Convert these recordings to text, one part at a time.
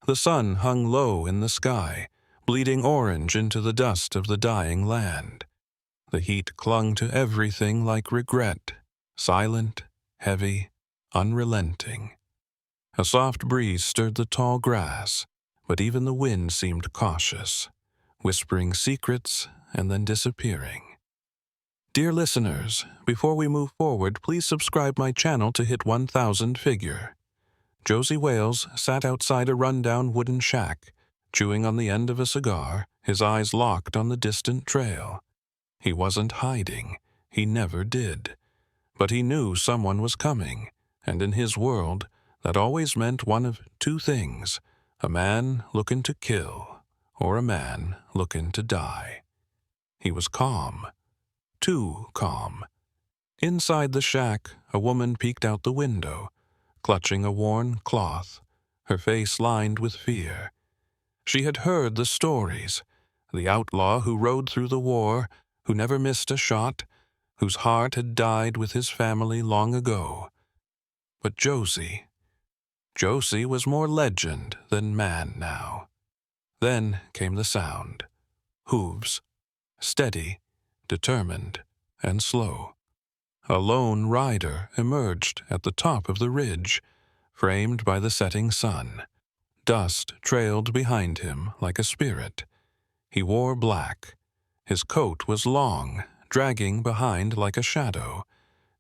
The sun hung low in the sky, bleeding orange into the dust of the dying land. The heat clung to everything like regret, silent, heavy, unrelenting. A soft breeze stirred the tall grass, but even the wind seemed cautious, whispering secrets and then disappearing. Dear listeners, before we move forward, please subscribe my channel to hit 1,000 figure. Josie Wales sat outside a rundown wooden shack, chewing on the end of a cigar, his eyes locked on the distant trail. He wasn't hiding. He never did. But he knew someone was coming, and in his world, that always meant one of two things: a man looking to kill, or a man looking to die. He was calm. Too calm. Inside the shack, a woman peeked out the window, clutching a worn cloth, her face lined with fear. She had heard the stories: the outlaw who rode through the war, who never missed a shot, whose heart had died with his family long ago. But Josie was more legend than man now. Then came the sound. Hooves. Steady, determined, and slow. A lone rider emerged at the top of the ridge, framed by the setting sun. Dust trailed behind him like a spirit. He wore black. His coat was long, dragging behind like a shadow.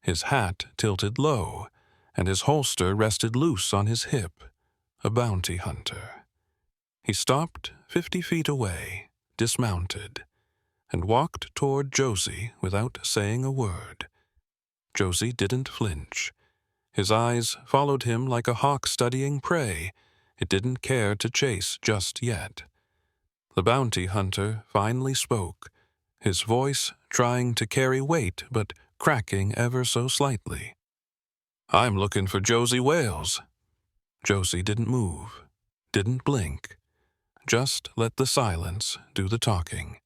His hat tilted low, and his holster rested loose on his hip. A bounty hunter. He stopped 50 feet away, dismounted, and walked toward Josie without saying a word. Josie didn't flinch. His eyes followed him like a hawk studying prey. It didn't care to chase just yet. The bounty hunter finally spoke, his voice trying to carry weight but cracking ever so slightly. "I'm looking for Josie Wales." Josie didn't move, didn't blink, just let the silence do the talking.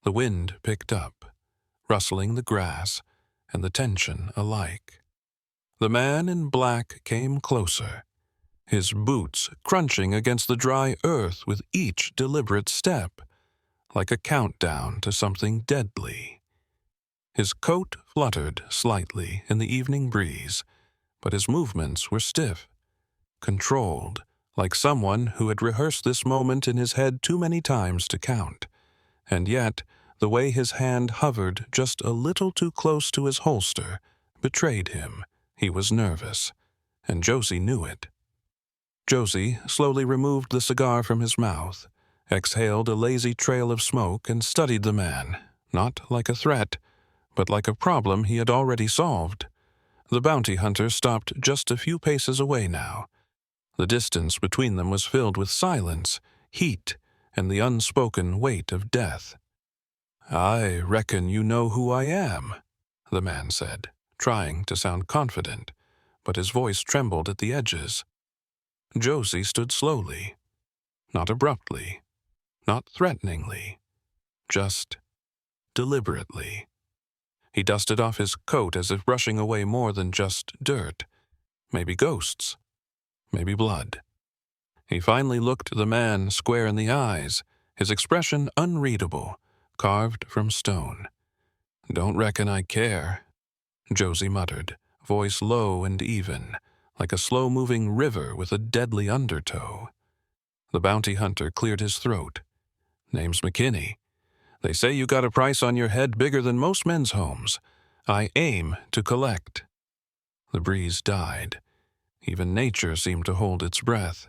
The wind picked up, rustling the grass and the tension alike. The man in black came closer, his boots crunching against the dry earth with each deliberate step, like a countdown to something deadly. His coat fluttered slightly in the evening breeze, but his movements were stiff, controlled, like someone who had rehearsed this moment in his head too many times to count. And yet, the way his hand hovered just a little too close to his holster betrayed him. He was nervous, and Josie knew it. Josie slowly removed the cigar from his mouth, exhaled a lazy trail of smoke, and studied the man, not like a threat, but like a problem he had already solved. The bounty hunter stopped just a few paces away now. The distance between them was filled with silence, heat, and the unspoken weight of death. "I reckon you know who I am," the man said, trying to sound confident, but his voice trembled at the edges. Josie stood slowly, not abruptly, not threateningly, just deliberately. He dusted off his coat as if brushing away more than just dirt, maybe ghosts, maybe blood. He finally looked the man square in the eyes, his expression unreadable, carved from stone. "Don't reckon I care," Josie muttered, voice low and even, like a slow-moving river with a deadly undertow. The bounty hunter cleared his throat. "Name's McKinney. They say you got a price on your head bigger than most men's homes. I aim to collect." The breeze died. Even nature seemed to hold its breath.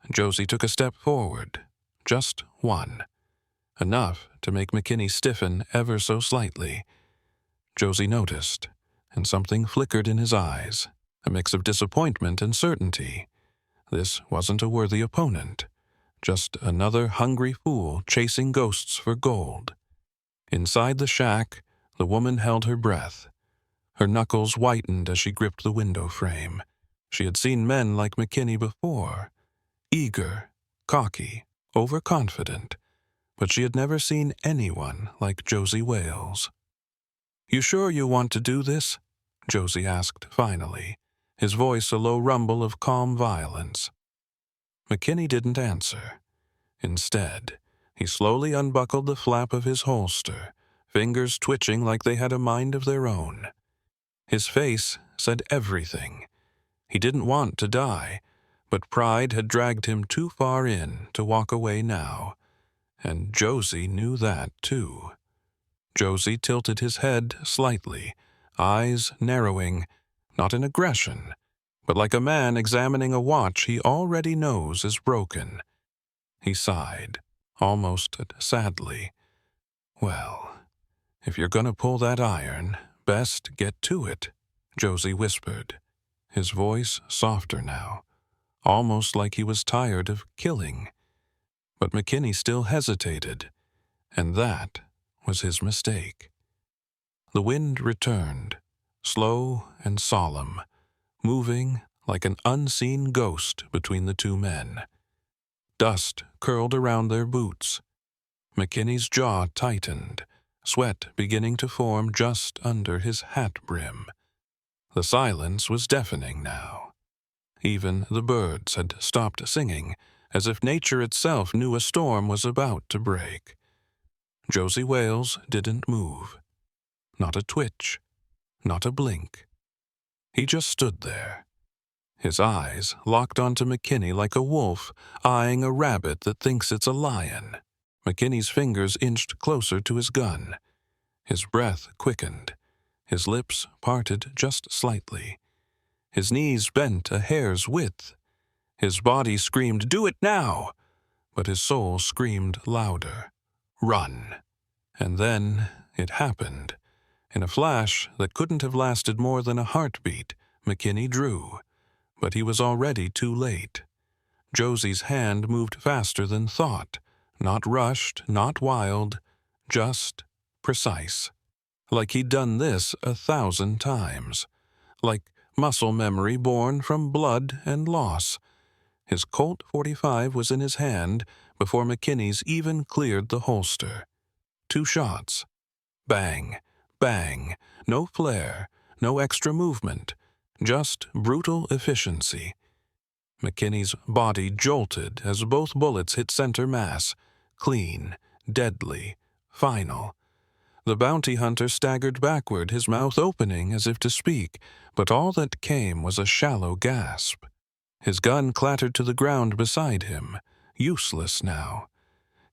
Josie took a step forward, just one. Enough to make McKinney stiffen ever so slightly. Josie noticed, and something flickered in his eyes, a mix of disappointment and certainty. This wasn't a worthy opponent, just another hungry fool chasing ghosts for gold. Inside the shack, the woman held her breath. Her knuckles whitened as she gripped the window frame. She had seen men like McKinney before, eager, cocky, overconfident, but she had never seen anyone like Josie Wales. "You sure you want to do this?" Josie asked finally, his voice a low rumble of calm violence. McKinney didn't answer. Instead, he slowly unbuckled the flap of his holster, fingers twitching like they had a mind of their own. His face said everything. He didn't want to die, but pride had dragged him too far in to walk away now, and Josie knew that too. Josie tilted his head slightly, eyes narrowing, not in aggression, but like a man examining a watch he already knows is broken. He sighed, almost sadly. "Well, if you're gonna pull that iron, best get to it," Josie whispered, his voice softer now, almost like he was tired of killing. But McKinney still hesitated, and that was his mistake. The wind returned, slow and solemn, moving like an unseen ghost between the two men. Dust curled around their boots. McKinney's jaw tightened, sweat beginning to form just under his hat brim. The silence was deafening now. Even the birds had stopped singing, as if nature itself knew a storm was about to break. Josie Wales didn't move. Not a twitch, not a blink. He just stood there, his eyes locked onto McKinney like a wolf eyeing a rabbit that thinks it's a lion. McKinney's fingers inched closer to his gun. His breath quickened, his lips parted just slightly. His knees bent a hair's width. His body screamed, "Do it now!" But his soul screamed louder, "Run!" And then it happened. In a flash that couldn't have lasted more than a heartbeat, McKinney drew. But he was already too late. Josie's hand moved faster than thought, not rushed, not wild, just precise. Like he'd done this 1,000 times. Like muscle memory born from blood and loss. His Colt .45 was in his hand before McKinney's even cleared the holster. 2 shots. Bang, bang, no flare, no extra movement, just brutal efficiency. McKinney's body jolted as both bullets hit center mass, clean, deadly, final. The bounty hunter staggered backward, his mouth opening as if to speak, but all that came was a shallow gasp. His gun clattered to the ground beside him, useless now.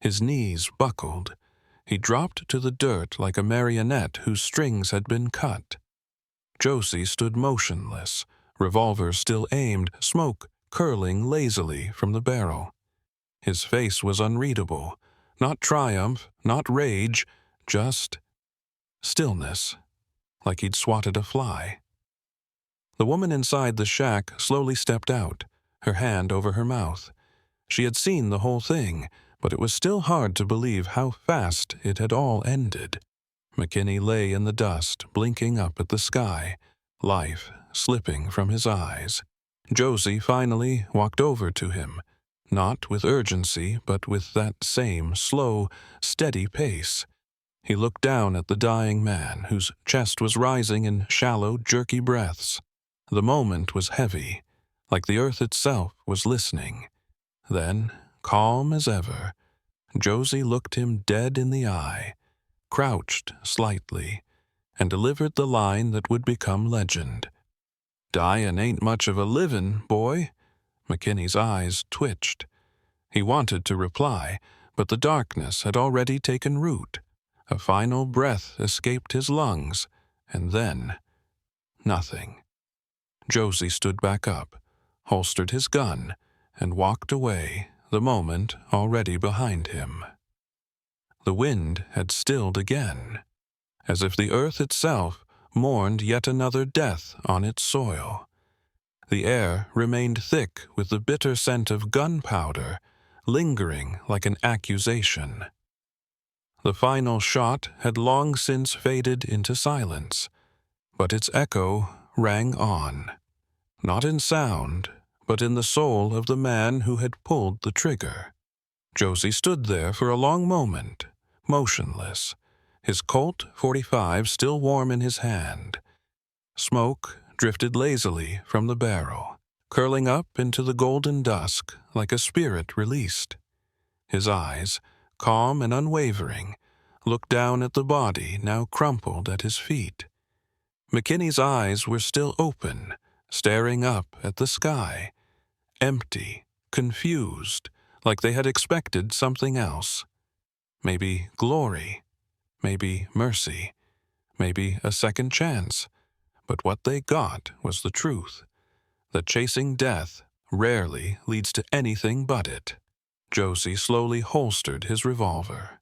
His knees buckled. He dropped to the dirt like a marionette whose strings had been cut. Josie stood motionless, revolver still aimed, smoke curling lazily from the barrel. His face was unreadable, not triumph, not rage, just stillness, like he'd swatted a fly. The woman inside the shack slowly stepped out, her hand over her mouth. She had seen the whole thing, but it was still hard to believe how fast it had all ended. McKinney lay in the dust, blinking up at the sky, life slipping from his eyes. Josie finally walked over to him, not with urgency, but with that same slow, steady pace. He looked down at the dying man, whose chest was rising in shallow, jerky breaths. The moment was heavy, like the earth itself was listening. Then, calm as ever, Josie looked him dead in the eye, crouched slightly, and delivered the line that would become legend. "Dyin' ain't much of a livin', boy." McKinney's eyes twitched. He wanted to reply, but the darkness had already taken root. A final breath escaped his lungs, and then nothing. Josie stood back up, holstered his gun, and walked away, the moment already behind him. The wind had stilled again, as if the earth itself mourned yet another death on its soil. The air remained thick with the bitter scent of gunpowder, lingering like an accusation. The final shot had long since faded into silence, but its echo rang on, not in sound, but in the soul of the man who had pulled the trigger. Josie stood there for a long moment, motionless, his Colt .45 still warm in his hand. Smoke drifted lazily from the barrel, curling up into the golden dusk like a spirit released. His eyes, calm and unwavering, looked down at the body now crumpled at his feet. McKinney's eyes were still open, staring up at the sky, empty, confused, like they had expected something else. Maybe glory, maybe mercy, maybe a second chance. But what they got was the truth, that chasing death rarely leads to anything but it. Josie slowly holstered his revolver.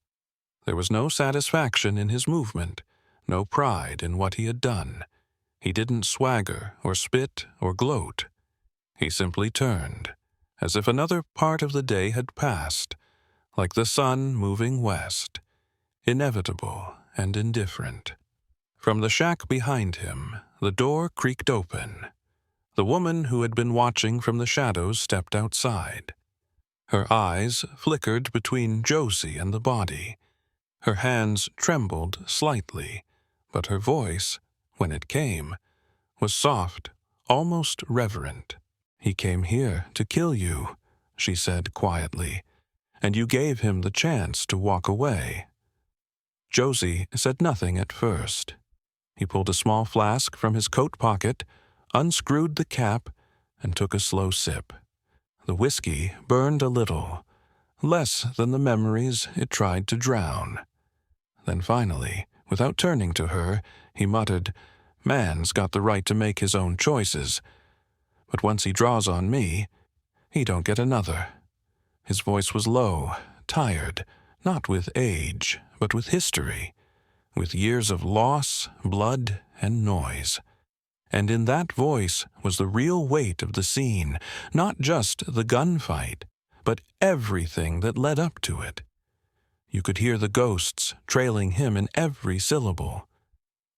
There was no satisfaction in his movement, no pride in what he had done. He didn't swagger or spit or gloat. He simply turned, as if another part of the day had passed, like the sun moving west, inevitable and indifferent. From the shack behind him, the door creaked open. The woman who had been watching from the shadows stepped outside. Her eyes flickered between Josie and the body. Her hands trembled slightly, but her voice, when it came, was soft, almost reverent. "He came here to kill you," she said quietly, "and you gave him the chance to walk away." Josie said nothing at first. He pulled a small flask from his coat pocket, unscrewed the cap, and took a slow sip. The whiskey burned a little, less than the memories it tried to drown. Then finally, without turning to her, he muttered, "Man's got the right to make his own choices, but once he draws on me, he don't get another." His voice was low, tired, not with age, but with history, with years of loss, blood, and noise. And in that voice was the real weight of the scene, not just the gunfight, but everything that led up to it. You could hear the ghosts trailing him in every syllable.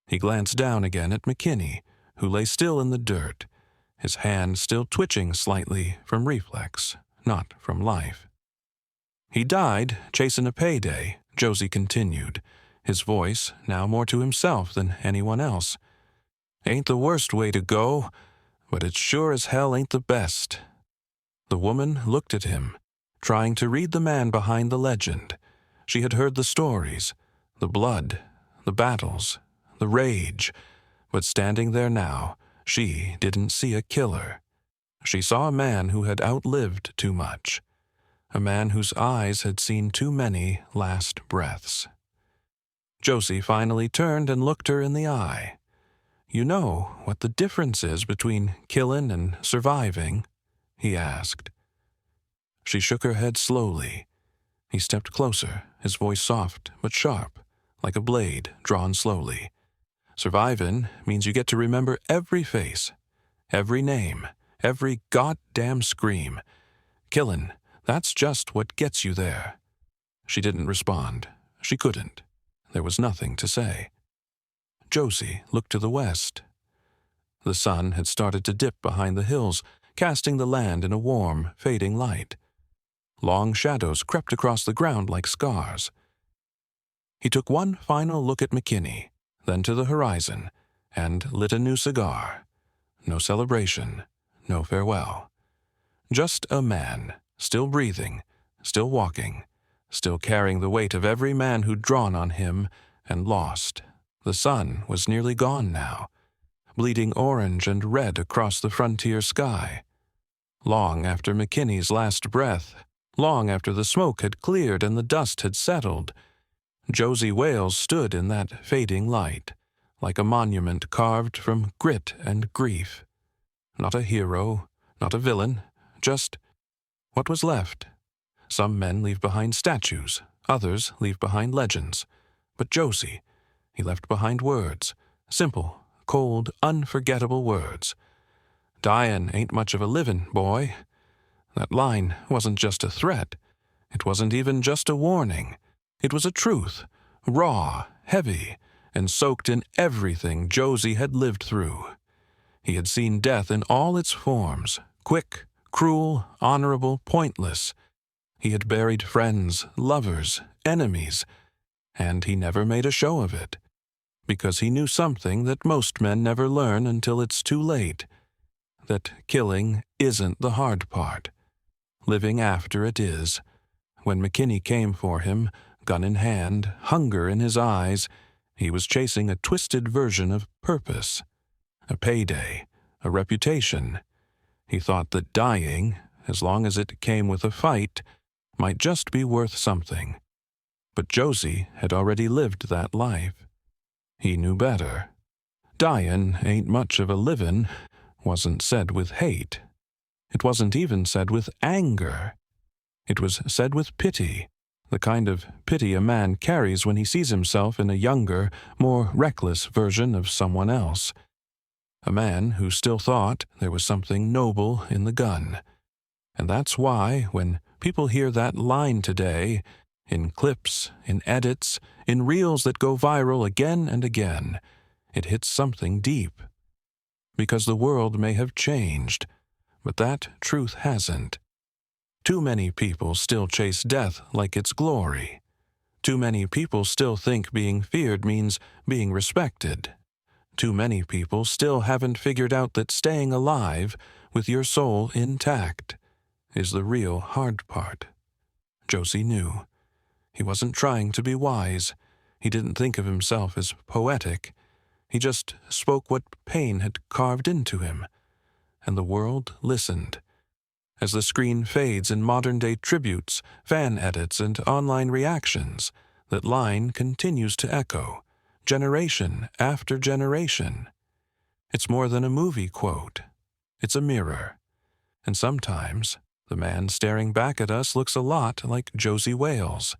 He glanced down again at McKinney, who lay still in the dirt, his hand still twitching slightly from reflex, not from life. "He died chasing a payday," Josie continued, his voice now more to himself than anyone else. "Ain't the worst way to go, but it sure as hell ain't the best." The woman looked at him, trying to read the man behind the legend. She had heard the stories, the blood, the battles, the rage, but standing there now, she didn't see a killer. She saw a man who had outlived too much, a man whose eyes had seen too many last breaths. Josie finally turned and looked her in the eye. "You know what the difference is between killing and surviving?" he asked. She shook her head slowly. He stepped closer, his voice soft but sharp, like a blade drawn slowly. "Surviving means you get to remember every face, every name, every goddamn scream. Killing, that's just what gets you there." She didn't respond. She couldn't. There was nothing to say. Josie looked to the west. The sun had started to dip behind the hills, casting the land in a warm, fading light. Long shadows crept across the ground like scars. He took one final look at McKinney, then to the horizon, and lit a new cigar. No celebration, no farewell. Just a man, still breathing, still walking, still carrying the weight of every man who'd drawn on him and lost. The sun was nearly gone now, bleeding orange and red across the frontier sky. Long after McKinney's last breath, long after the smoke had cleared and the dust had settled, Josie Wales stood in that fading light, like a monument carved from grit and grief. Not a hero, not a villain, just what was left. Some men leave behind statues, others leave behind legends. But Josie, he left behind words, simple, cold, unforgettable words. "Dyin' ain't much of a livin', boy." That line wasn't just a threat. It wasn't even just a warning. It was a truth, raw, heavy, and soaked in everything Josie had lived through. He had seen death in all its forms, quick, cruel, honorable, pointless. He had buried friends, lovers, enemies, and he never made a show of it, because he knew something that most men never learn until it's too late, that killing isn't the hard part. Living after it is. When McKinney came for him, gun in hand, hunger in his eyes, he was chasing a twisted version of purpose. A payday, a reputation. He thought that dying, as long as it came with a fight, might just be worth something. But Josie had already lived that life. He knew better. Dyin' ain't much of a livin' wasn't said with hate. It wasn't even said with anger. It was said with pity, the kind of pity a man carries when he sees himself in a younger, more reckless version of someone else. A man who still thought there was something noble in the gun. And that's why, when people hear that line today, in clips, in edits, in reels that go viral again and again, it hits something deep. Because the world may have changed, but that truth hasn't. Too many people still chase death like it's glory. Too many people still think being feared means being respected. Too many people still haven't figured out that staying alive, with your soul intact, is the real hard part. Josie knew. He wasn't trying to be wise. He didn't think of himself as poetic. He just spoke what pain had carved into him. And the world listened. As the screen fades in modern-day tributes, fan edits, and online reactions, that line continues to echo, generation after generation. It's more than a movie quote. It's a mirror. And sometimes, the man staring back at us looks a lot like Josie Wales,